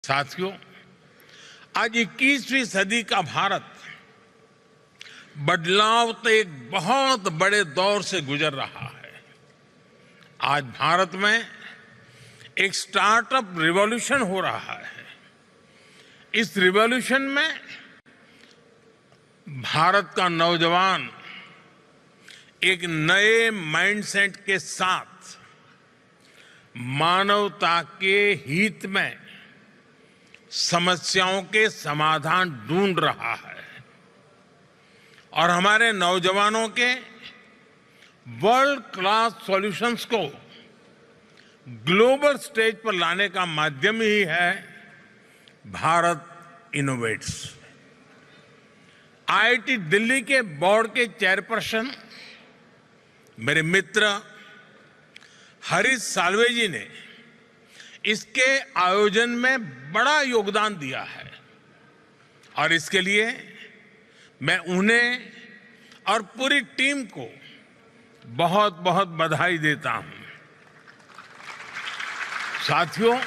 साथियों, आज 21वीं सदी का भारत बदलाव के एक बहुत बड़े दौर से गुजर रहा है। आज भारत में एक स्टार्टअप रिवॉल्यूशन हो रहा है। इस रिवॉल्यूशन में भारत का नौजवान एक नए माइंडसेट के साथ मानवता के हित में समस्याओं के समाधान ढूंढ रहा है और हमारे नौजवानों के वर्ल्ड क्लास सॉल्यूशंस को ग्लोबल स्टेज पर लाने का माध्यम ही है भारत इनोवेट्स। आईआईटी दिल्ली के बोर्ड के चेयरपर्सन मेरे मित्र हरीश साल्वे जी ने इसके आयोजन में बड़ा योगदान दिया है और इसके लिए मैं उन्हें और पूरी टीम को बहुत बहुत बधाई देता हूं। साथियों,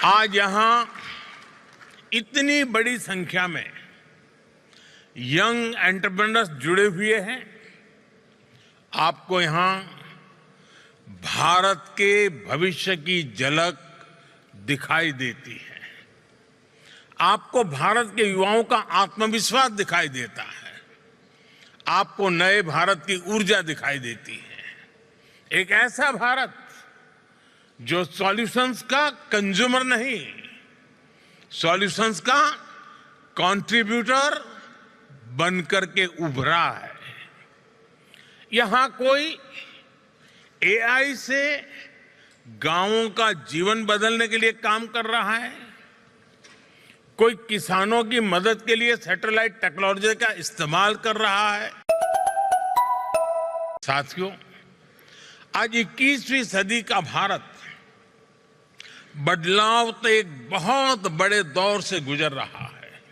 आज यहां इतनी बड़ी संख्या में यंग एंटरप्रेन्योर्स जुड़े हुए हैं। आपको यहां भारत के भविष्य की झलक दिखाई देती है। आपको भारत के युवाओं का आत्मविश्वास दिखाई देता है। आपको नए भारत की ऊर्जा दिखाई देती है। एक ऐसा भारत जो सॉल्यूशंस का कंज्यूमर नहीं, सॉल्यूशंस का कंट्रीब्यूटर बनकर के उभरा है। यहां कोई एआई से गांवों का जीवन बदलने के लिए काम कर रहा है, कोई किसानों की मदद के लिए सैटेलाइट टेक्नोलॉजी का इस्तेमाल कर रहा है। साथियों, आज 21वीं सदी का भारत बदलाव के एक बहुत बड़े दौर से गुजर रहा है।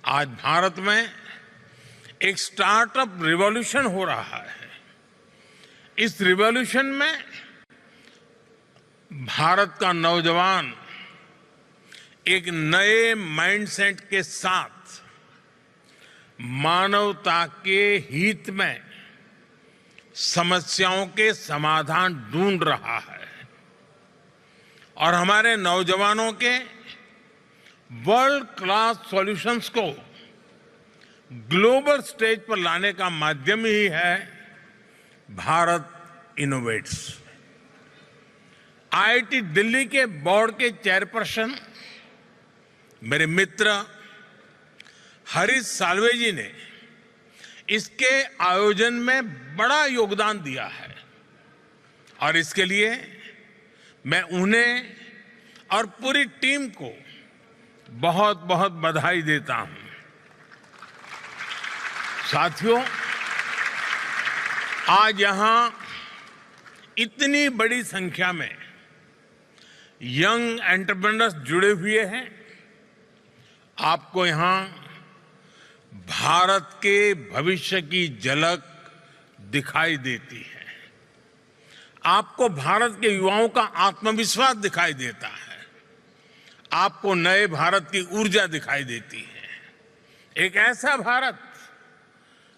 आज भारत में एक स्टार्टअप रिवॉल्यूशन हो रहा है। इस रिवॉल्यूशन में भारत का नौजवान एक नए माइंडसेट के साथ मानवता के हित में समस्याओं के समाधान ढूंढ रहा है और हमारे नौजवानों के वर्ल्ड क्लास सॉल्यूशंस को ग्लोबल स्टेज पर लाने का माध्यम ही है भारत इनोवेट्स। आईआईटी दिल्ली के बोर्ड के चेयरपर्सन मेरे मित्र हरीश साल्वे जी ने इसके आयोजन में बड़ा योगदान दिया है और इसके लिए मैं उन्हें और पूरी टीम को बहुत बहुत बधाई देता हूं। साथियों, आज यहां इतनी बड़ी संख्या में यंग एंटरप्रेन्योर्स जुड़े हुए हैं। आपको यहां भारत के भविष्य की झलक दिखाई देती है। आपको भारत के युवाओं का आत्मविश्वास दिखाई देता है। आपको नए भारत की ऊर्जा दिखाई देती है। एक ऐसा भारत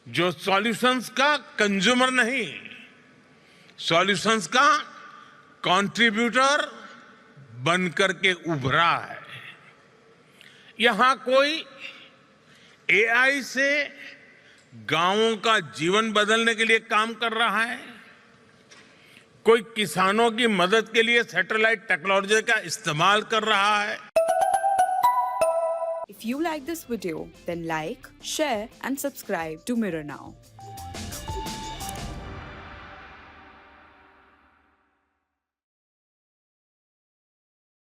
जो सॉल्यूशंस का कंज्यूमर नहीं, सॉल्यूशंस का कंट्रीब्यूटर बनकर के उभरा है। यहां कोई एआई से गांवों का जीवन बदलने के लिए काम कर रहा है, कोई किसानों की मदद के लिए सैटेलाइट टेक्नोलॉजी का इस्तेमाल कर रहा है। If you like this video, then like, share and subscribe to Mirror Now.